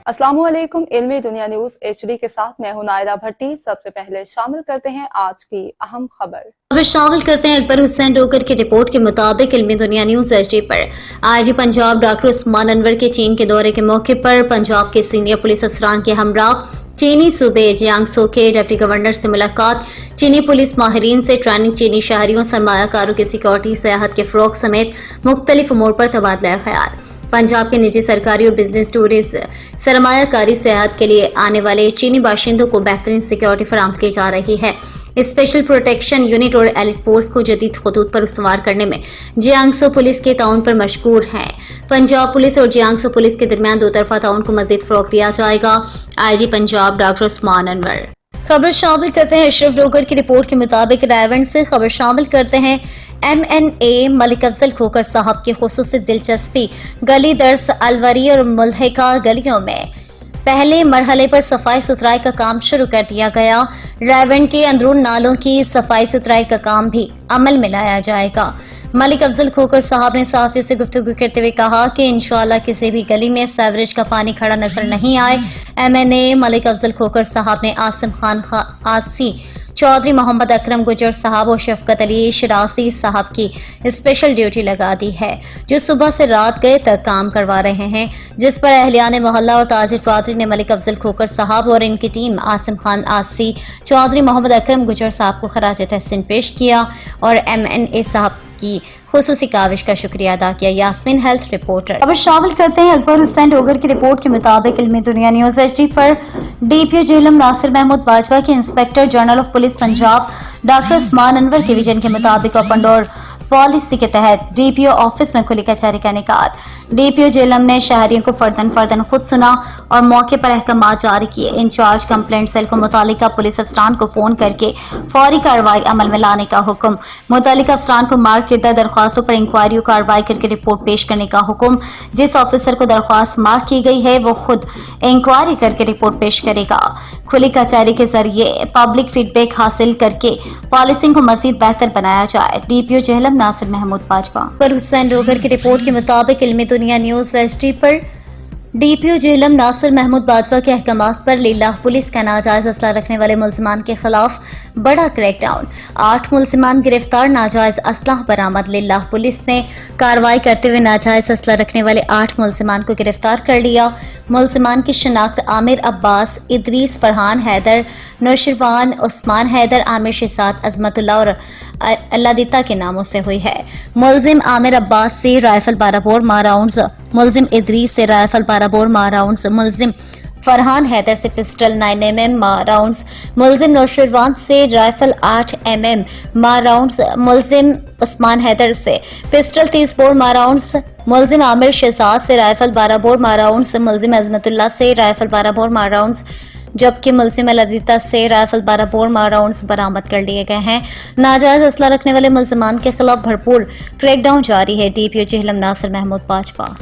अस्सलामुअलैकुम। इल्मी दुनिया news HD के साथ मैं हूं नायरा भट्टी। सबसे पहले शामिल करते हैं आज की अहम खबर। शामिल करते हैं अकबर हुसैन डोगर की रिपोर्ट के मुताबिक इल्मी दुनिया न्यूज HD पर आज पंजाब डॉक्टर उस्मान अनवर के चीन के दौरे के मौके पर पंजाब के सीनियर पुलिस अफसरान के हमरा चीनी सूबे जियांगसो के डिप्टी गवर्नर से मुलाकात, चीनी पुलिस माहिरीन से ट्रेनिंग, चीनी शहरियों सरमायाकारों की सिक्योरिटी, सेहत के फरोग समेत मुख्तलिफ उमूर पर तबादला ख्याल। पंजाब के निजी, सरकारी और बिजनेस टूरिस्ट सरमायाकारी सेहत के लिए आने वाले चीनी बाशिंदों को बेहतरीन सिक्योरिटी फराहम की जा रही है। स्पेशल प्रोटेक्शन यूनिट और एलिट फोर्स को जदीद खतूत पर इस्तेमाल करने में जियांगसो पुलिस के ताउन पर मशकूर हैं। पंजाब पुलिस और जियांगसो पुलिस के दरमियान दो तरफा ताउन को मजीद फरोग दिया जाएगा। IG Punjab doctor Usman Anwar. खबर शामिल करते हैं अशरफ डोगर की रिपोर्ट के मुताबिक रायवंड से खबर शामिल करते हैं MNA मलिक अफजल खोकर साहब की खुसूसी दिलचस्पी, गली दर्स अलवरी और मुल्हिका गलियों में पहले मरहले पर सफाई सुथराई का काम शुरू कर दिया गया। रायवंड के अंदरून नालों की सफाई सुथराई का काम भी अमल में लाया जाएगा। मलिक अफजल खोकर साहब ने साथियों से गुफ्तगू करते हुए कहा कि इंशाअल्लाह किसी भी गली में सीवरेज का पानी खड़ा नजर नहीं आए। MNA मलिक अफजल खोकर साहब ने आसिम खान आसी, चौधरी मोहम्मद अकरम गुजर साहब और शफकत अली शरासी साहब की स्पेशल ड्यूटी लगा दी है, जो सुबह से रात गए तक काम करवा रहे हैं, जिस पर अहलियान मोहल्ला और ताजिर बरादरी ने मलिक अफजल खोकर साहब और इनकी टीम आसिम खान आसी, चौधरी मोहम्मद अकरम गुजर साहब को खराज तहसीन पेश किया और MNA साहब की खुसूसी काविश का शुक्रिया अदा किया। Yasmeen health reporter. अब शामिल करते हैं अकबर हुसैन डोगर की रिपोर्ट के मुताबिक इल्मी दुनिया न्यूज HD पर DPO जेलम नासिर महमूद बाजवा के inspector general of police Punjab doctor Usman Anwar के विजन के मुताबिक ओपन डोर पॉलिसी के तहत DPO ऑफिस में खुली कचहरी का इनेकाद। DPO जेलम ने शहरियों को फर्दन खुद सुना और मौके पर अहकामात जारी किए। इंचार्ज कंप्लेंट सेल को मुतालिका पुलिस अफसरान को फोन करके फौरी कार्रवाई अमल में लाने का हुक्म। मुतालिका अफसरान को मार्क किदा दरख्वास्तों पर इंक्वायरी और कार्रवाई करके रिपोर्ट पेश करने का हुक्म। जिस ऑफिसर को दरख्वास्त मार्क की गई है वो खुद इंक्वायरी करके रिपोर्ट पेश करेगा। खुली कचहरी के जरिए पब्लिक फीडबैक हासिल करके पॉलिसिंग को मजीद बेहतर बनाया जाए। DPO जेलम नासिर महमूद बाजवा। पर हुसैन डोगर की रिपोर्ट के मुताबिक इल्मी दुनिया न्यूज HD पर DPO जेलम नासिर महमूद बाजवा के अहकामात पर लिल्लाह पुलिस का नाजायज असला रखने वाले मुल्जिमान के खिलाफ बड़ा क्रैकडाउन। 8 मुल्जिमान गिरफ्तार, नाजायज असला बरामद। लिल्लाह पुलिस ने कार्रवाई करते हुए नाजायज असला रखने वाले 8 मुल्जिमान को गिरफ्तार कर लिया। मुल्जिमान की शनाख्त आमिर अब्बास, इदरीस, फरहान हैदर, नौशरवान, उस्मान हैदर, आमिर शिसात, अजमतुल्लाह और अल्लादिता के नामों से हुई है। मुल्जिम आमिर अब्बास से राइफल 12 बोर माराउंड्स, मुल्जिम इदरीस से राइफल 12 बोर माराउंड्स, मुल्जिम फरहान हैदर से पिस्टल 9mm माराउंड्स, मुल्जिम नौशरवान से राइफल 8mm माराउंड्स, मुल्जिम उस्मान हैदर से पिस्टल 30 बोर माराउंड्स, मुल्जिम आमिर शहजाद से राइफल 12 बोर माराउंड्स, मुल्जिम अजमतुल्लाह से राइफल 12 बोर माराउंड्स, जबकि मुल्जिम अल्लादिता से राइफल 12 बोर माराउंड्स बरामद कर लिए गए हैं। नाजायज असला रखने वाले मुल्जिमान के खिलाफ भरपूर क्रैकडाउन जारी है। DPO जेलम नासिर महमूद बाजवा।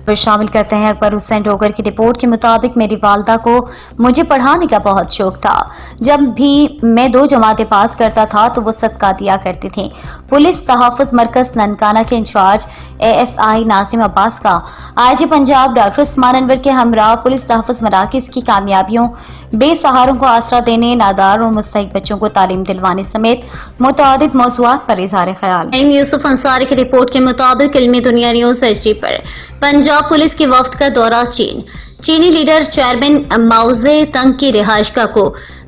फिर शामिल करते हैं अकबर हुसैन डोगर की रिपोर्ट के मुताबिक मेरी वालदा को मुझे पढ़ाने का बहुत शौक था। जब भी मैं 2 जमातें पास करता था तो वो सदका दिया करती थी। पुलिस तहफ़्फ़ुज़ मरकज ननकाना के इंचार्ज ASI नासिम अब्बास का IG पंजाब डॉक्टर उस्मान अनवर के हमरा पुलिस तहफ़्फ़ुज़ मराकिज़ की कामयाबियों, बेसहारों को आसरा देने, नादार और मुस्तहिक बच्चों को तालीम दिलवाने समेत मुतअद्दिद मौज़ूआत पर इज़हार ख्याल। यूसुफ अंसारी की रिपोर्ट के मुताबिक इल्मी दुनिया न्यूज HD पर पंजाब पुलिस के वफ्द का दौरा चीन। चीनी लीडर चेयरमैन माओजे तंग की रिहाइशगाह को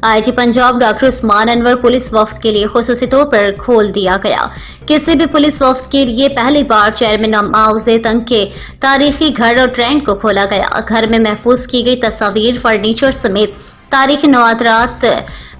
IG Punjab doctor Usman Anwar police वफ्द के लिए खुसूसी तौर पर खोल दिया गया। किसी भी पुलिस वफ्द के लिए पहली बार चेयरमैन माओजे तंग के तारीखी घर और ट्रेन को खोला गया। घर में महफूज की गई तस्वीर, फर्नीचर समेत तारीखी नवादरात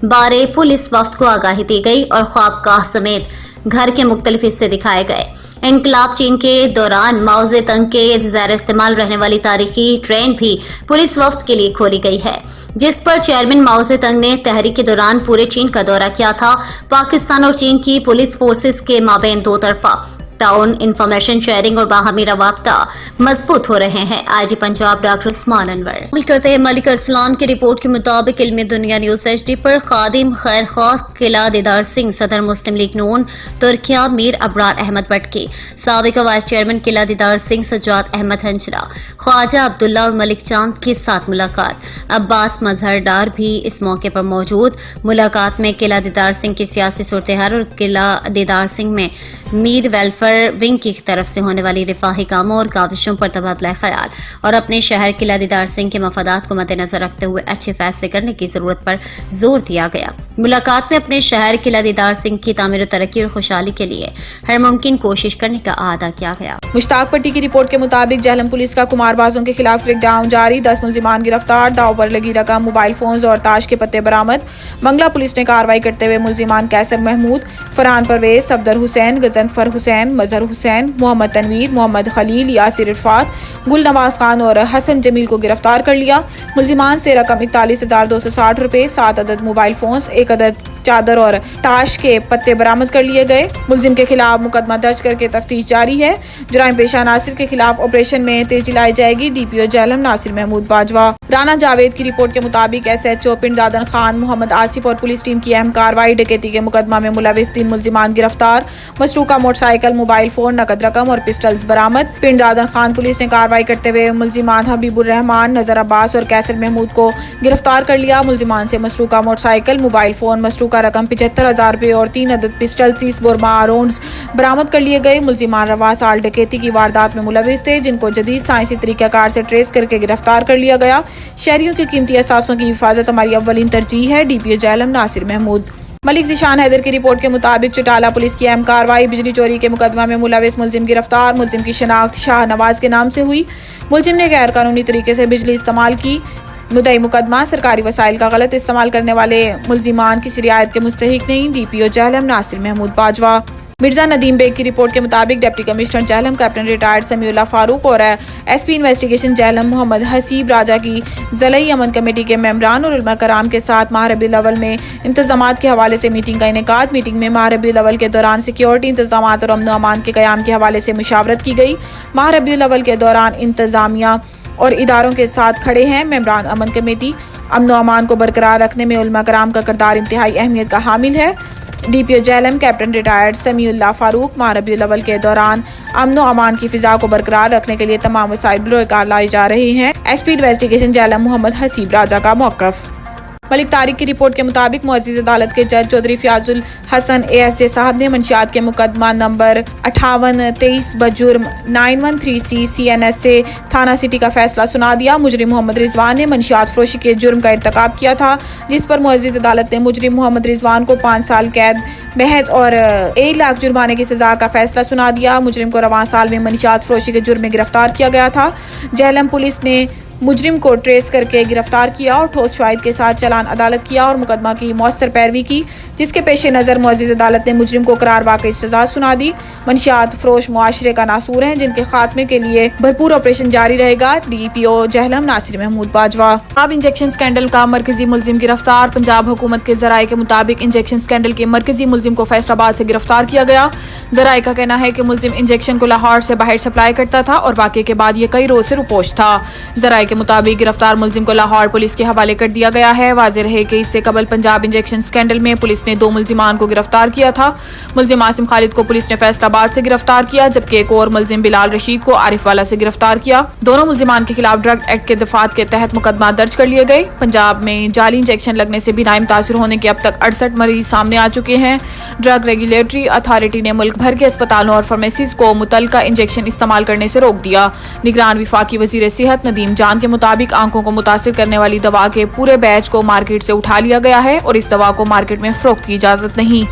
बारे पुलिस वफ्द को आगाही दी गई और ख्वाबगाह समेत घर के मुख्तलिफ हिस्से दिखाए गए। इंकलाब चीन के दौरान माओजे तंग के ज़ैर इस्तेमाल रहने वाली तारीखी ट्रेन भी पुलिस वफ्द के लिए खोली गई है, जिस पर चेयरमैन माओजे तंग ने तहरीक के दौरान पूरे चीन का दौरा किया था। पाकिस्तान और चीन की पुलिस फोर्सेस के माबैन दो तरफा ताउन, इंफॉर्मेशन शेयरिंग और बाहमी रवाब्ता मजबूत हो रहे हैं। आईजी पंजाब डॉक्टर उस्मान अनवर करते हैं मलिक अरसलान की रिपोर्ट के मुताबिक इल्मी दुनिया न्यूज एचडी पर खादिम खैर खास किला दीदार सिंह, सदर मुस्लिम लीग नून तुर्किया मीर अबरार अहमद बटकी, साबिक वाइस चेयरमैन किला दीदार सिंह सज्जाद अहमद हंजरा, ख्वाजा अब्दुल्ला और मलिक चांद के साथ मुलाकात। अब्बास मजहर डार भी इस मौके पर मौजूद। मुलाकात में किला दीदार सिंह की सियासी सूरत-ए-हाल और किला दीदार सिंह में मीर वेलफेयर विंग की तरफ से होने वाली रिफाही कामों और काविशों पर तबादला ख्याल और अपने शहर किला दीदार सिंह के मफादात को मद्देनजर रखते हुए अच्छे फैसले करने की जरूरत पर जोर दिया गया। मुलाकात में अपने शहर किला दीदार सिंह की तामीर और तरक्की और खुशहाली के लिए हर मुमकिन कोशिश करने का आदा किया गया। मुश्ताक पट्टी की रिपोर्ट के मुताबिक जहलम पुलिस का कुमारबाजों के खिलाफ क्रैकडाउन जारी, 10 मुलजिमान गिरफ्तार, दाव पर लगी रकम, मोबाइल फोन्स और ताश के पत्ते बरामद। मंगला पुलिस ने कार्रवाई करते हुए मुलजिमान कैसर महमूद, फरहान परवेज, सफदर हुसैन, गजनफर हुसैन, मजहर हुसैन, मोहम्मद तनवीर, मोहम्मद खलील, यासिर इरफात, गुल नवाज खान और हसन जमील को गिरफ्तार कर लिया। मुलजिमान से रकम 41,260 रुपए, 7 अदद मोबाइल फोन्स, 1 अदद चादर और ताश के पत्ते बरामद कर लिए गए। मुलजिम के खिलाफ मुकदमा दर्ज करके तफ्तीश जारी है। जुराइम पेशा नासिर के खिलाफ ऑपरेशन में तेजी लाई जाएगी। डीपीओ जहलम नासिर महमूद बाजवा। राना जावेद की रिपोर्ट के मुताबिक एसएचओ पिंड दादन खान मोहम्मद आसिफ और पुलिस टीम की अहम कार्रवाई। डकैती के मुकदमा में मुलविस 3 मुलजिमान गिरफ्तार, मशरूका मोटरसाइकिल, मोबाइल फोन, नकद रकम और पिस्टल्स बरामद। पिंड दादन खान पुलिस ने कार्रवाई करते हुए मुलजिमान हबीबुर रहमान, नजर अब्बास और कैसर महमूद को गिरफ्तार कर लिया। मुलजिमान से मशरूका मोटरसाइकिल, मोबाइल फोन, मशरूका रकम 75,000 रुपए और 3 अदद पिस्टल, 30 बोरमा राउंड्स बरामद कर लिए गए। मुलजिमान रवा साल डकैती की वारदात में मुलविस थे, जिनको जदीद साइंसी तरीकाकार से ट्रेस करके गिरफ्तार कर लिया गया। शहरियों की कीमती असासों की हिफाजत हमारी अव्वलीन तरजीह है। डीपीओ जहलम नासिर महमूद। मलिक ज़ीशान हैदर की रिपोर्ट के मुताबिक चौटाला पुलिस की अहम कार्रवाई। बिजली चोरी के मुकदमा में मुलविस मुलजिम गिरफ्तार। मुलजिम की शनाख्त शाह नवाज के नाम से हुई। मुलजिम ने गैर कानूनी तरीके से बिजली इस्तेमाल की। मुद्दई मुकदमा सरकारी वसाइल का गलत इस्तेमाल करने वाले मुलजिमान किसी रियायत के मुस्तहिक नहीं। डीपीओ जहलम नासिर महमूद बाजवा। मिर्जा नदीम बेग की रिपोर्ट के मुताबिक deputy commissioner Jhelum captain retired Samiullah Farooq और एसपी इन्वेस्टिगेशन जहलम मोहम्मद हसीब राजा की ज़लई अमन कमेटी के मेंबरान और उलमा कराम के साथ माह रबीउल अव्वल में इंतजामात के हवाले से मीटिंग का इनेकाद। मीटिंग में माह रबीउल अव्वल के दौरान सिक्योरिटी इंतजामात और अमन अमान के क़याम के हवाले से मुशावरत की गई। माह रबीउल अव्वल के दौरान इंतजामिया और इदारों के साथ खड़े हैं। मेंबरान अमन कमेटी अमन अमान को बरकरार रखने में उलमा कराम का किरदार इंतहाई अहमियत का हामिल है। DPO Jhelum captain retired Samiullah Farooq माह रबीउल अव्वल के दौरान अमन अमान की फिजा को बरकरार रखने के लिए तमाम वसाइल बिरोकार लाई जा रही हैं। एसपी इन्वेस्टिगेशन जहलम मोहम्मद हसीब राजा का मौक़िफ़। मलिक तारिक की रिपोर्ट के मुताबिक मुअज़्ज़िज़ अदालत के जज चौधरी फ़याज़ुल हसन एएसजे साहब ने मंशियात के मुकदमा नंबर 5823 बजुर्म 913C CNS से थाना सिटी का फैसला सुना दिया। मुजरिम मोहम्मद रिजवान ने मंशियात फरोशी के जुर्म का इर्तिकाब किया था, जिस पर मुअज़्ज़िज़ अदालत ने मुजरिम मोहम्मद रिजवान को 5 साल कैद, महज और 1 लाख जुर्माने की सजा का फैसला सुना दिया। मुजरिम को रवां साल में मंशियात फरोशी के जुर्म में गिरफ्तार किया गया था। जहलम पुलिस ने मुजरिम को ट्रेस करके गिरफ्तार किया और ठोस शवाहिद के साथ चालान अदालत किया और मुकदमा की मौसर पैरवी की, जिसके पेश नज़र मुअज़्ज़िज़ अदालत ने मुजरिम को करार वाक़ई सजा सुना दी। मंशियात फरोश मुआशरे का नासूर हैं, जिनके खात्मे के लिए भरपूर ऑपरेशन जारी रहेगा। डीपीओ जहलम नासिर महमूद बाजवा। अब इंजेक्शन स्कैंडल का मरकजी मुलजिम गिरफ्तार। पंजाब हुकूमत के जराये के मुताबिक इंजेक्शन स्कैंडल के मरकजी मुलजिम को फैसलाबाद से गिरफ्तार किया गया। जराये का कहना है कि मुलजिम इंजेक्शन को लाहौर से बाहर सप्लाई करता था और वाक़े के बाद ये कई रोज से रुपोश था। जराये के मुताबिक गिरफ्तार मुलजिम को लाहौर पुलिस के हवाले कर दिया गया है। वाज़ेह रहे कि इससे कबल पंजाब इंजेक्शन स्कैंडल में पुलिस ने 2 मुलजिमान को गिरफ्तार किया था। मुलजिम आसिम खालिद को पुलिस ने फैसलाबाद से गिरफ्तार किया, जबकि एक और मुलजिम बिलाल रशीद को आरिफ वाला से गिरफ्तार किया। दोनों मुलजिमान के खिलाफ ड्रग एक्ट के दफात के तहत मुकदमा दर्ज कर लिए गए। पंजाब में जाली इंजेक्शन लगने से बिनाई मुतासिर होने के अब तक 68 मरीज सामने आ चुके हैं। ड्रग रेगुलेटरी अथॉरिटी ने मुल्क भर के अस्पतालों और फार्मेसीज को मुतलका इंजेक्शन इस्तेमाल करने से रोक दिया। निगरान विफाकी वजीर सेहत नदीम जान के मुताबिक आंखों को मुतासिर करने वाली दवा के पूरे बैच को मार्केट से उठा लिया गया है और इस दवा को मार्केट में फरोख्त की इजाजत नहीं।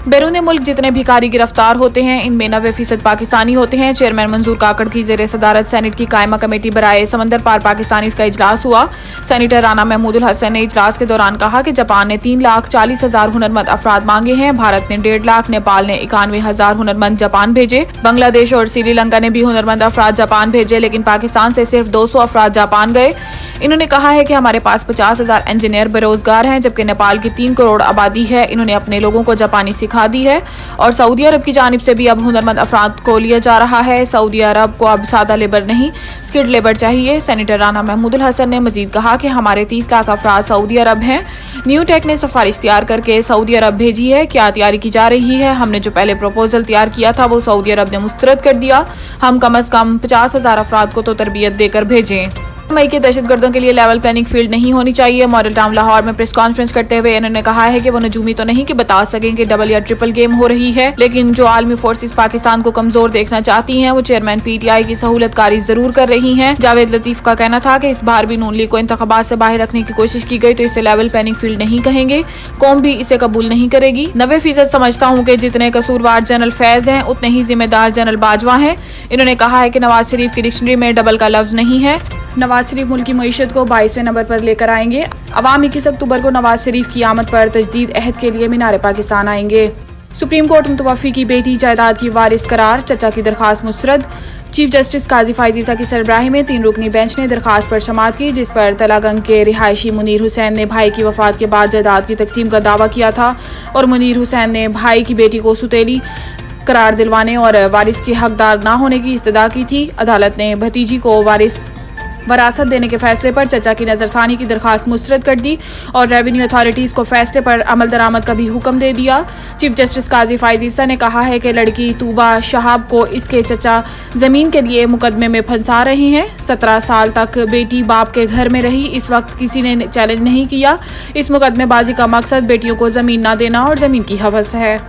बैरून मुल्क जितने भिखारी गिरफ्तार होते हैं, इनमें 90% पाकिस्तानी होते हैं। चेयरमैन मंजूर काकड़ की जेर सदारत सेनेट की कायमा कमेटी बराए समंदर पार पाकिस्तानी का इजलास हुआ। सेनेटर राना महमूदुल हसन ने इजलास के दौरान कहा कि जापान ने 3,40,000 हुनरमंद अफराद मांगे हैं, भारत ने 1.5 लाख, नेपाल ने 91,000 हुनरमंद जापान भेजे। बांग्लादेश और श्रीलंका ने भी हुनरमंद अफराद जापान भेजे, लेकिन पाकिस्तान से सिर्फ 200 अफराद जापान गए। इन्होंने कहा है कि हमारे पास 50,000 इंजीनियर बेरोजगार हैं, जबकि नेपाल की 3 करोड़ आबादी है। इन्होंने अपने लोगों को जापानी दिखा दी है और सऊदी अरब की जानिब से भी अब हुनरमंद अफराद को लिया जा रहा है। सऊदी अरब को अब सादा लेबर नहीं स्किल्ड लेबर चाहिए। सेनेटर राना महमूदुल हसन ने मजीद कहा कि हमारे 30 लाख अफराद सऊदी अरब हैं। न्यू टेक ने सिफारिश तैयार करके सऊदी अरब भेजी है। क्या तैयारी की जा रही है? हमने जो पहले प्रपोजल तैयार किया था वो सऊदी अरब ने मुस्तरद कर दिया। हम कम से कम 50,000 अफराद को तो तरबियत देकर भेजें। मई के दहशतगर्दों के लिए लेवल प्लानिंग फील्ड नहीं होनी चाहिए। मॉडल टाउन लाहौर में प्रेस कॉन्फ्रेंस करते हुए इन्होंने कहा है कि वो नजूमी तो नहीं कि बता सकें कि डबल या ट्रिपल गेम हो रही है, लेकिन जो आलमी फोर्सेस पाकिस्तान को कमजोर देखना चाहती हैं वो चेयरमैन पीटीआई की सहूलतकारी जरूर कर रही हैं। जावेद लतीफ का कहना था कि इस बार भी नून लीग को इंतखाबात से बाहर रखने की कोशिश की गई तो इसे लेवल प्लानिंग फील्ड नहीं कहेंगे। कौम भी इसे कबूल नहीं करेगी। 90% समझता हूँ कि जितने कसूरवार जनरल फैज हैं उतने ही जिम्मेदार जनरल बाजवा हैं। इन्होंने कहा है कि नवाज शरीफ की डिक्शनरी में डबल का लफ्ज नहीं है। नवाज शरीफ मुल्क की मईशत को 22वें नंबर पर लेकर आएंगे। अवाम 21 अक्टूबर को नवाज शरीफ की आमद पर तजदीद अहद के लिए मीनार पाकिस्तान आएंगे। सुप्रीम कोर्ट मुतवफ़ी की बेटी जायदाद की वारिस करार, चचा की दरखास्त मुस्तरद। चीफ जस्टिस काजी फायजीसा की सरबराही में 3 रुकनी बेंच ने दरखास्त पर समाअत की जिस पर तलागंग के रिहायशी मुनीर हुसैन ने भाई की वफात के बाद जायदाद की तकसीम का दावा किया था और मुनीर हुसैन ने भाई की बेटी को सुतेली करार दिलवाने और वारिस के हकदार न होने की इस्तदा की थी। अदालत ने भतीजी को वरासत देने के फैसले पर चचा की नजरसानी की दरखास्त मुस्तरद कर दी और रेवेन्यू अथॉरिटीज को फैसले पर अमल दरामद का भी हुक्म दे दिया। चीफ जस्टिस काजी फायजीसा ने कहा है कि लड़की तूबा शहाब को इसके चचा जमीन के लिए मुकदमे में फंसा रहे हैं। 17 साल तक बेटी बाप के घर में रही। इस वक्त किसी ने चैलेंज नहीं किया। इस मुकदमेबाजी का मकसद बेटियों को जमीन न देना और जमीन की हवस है।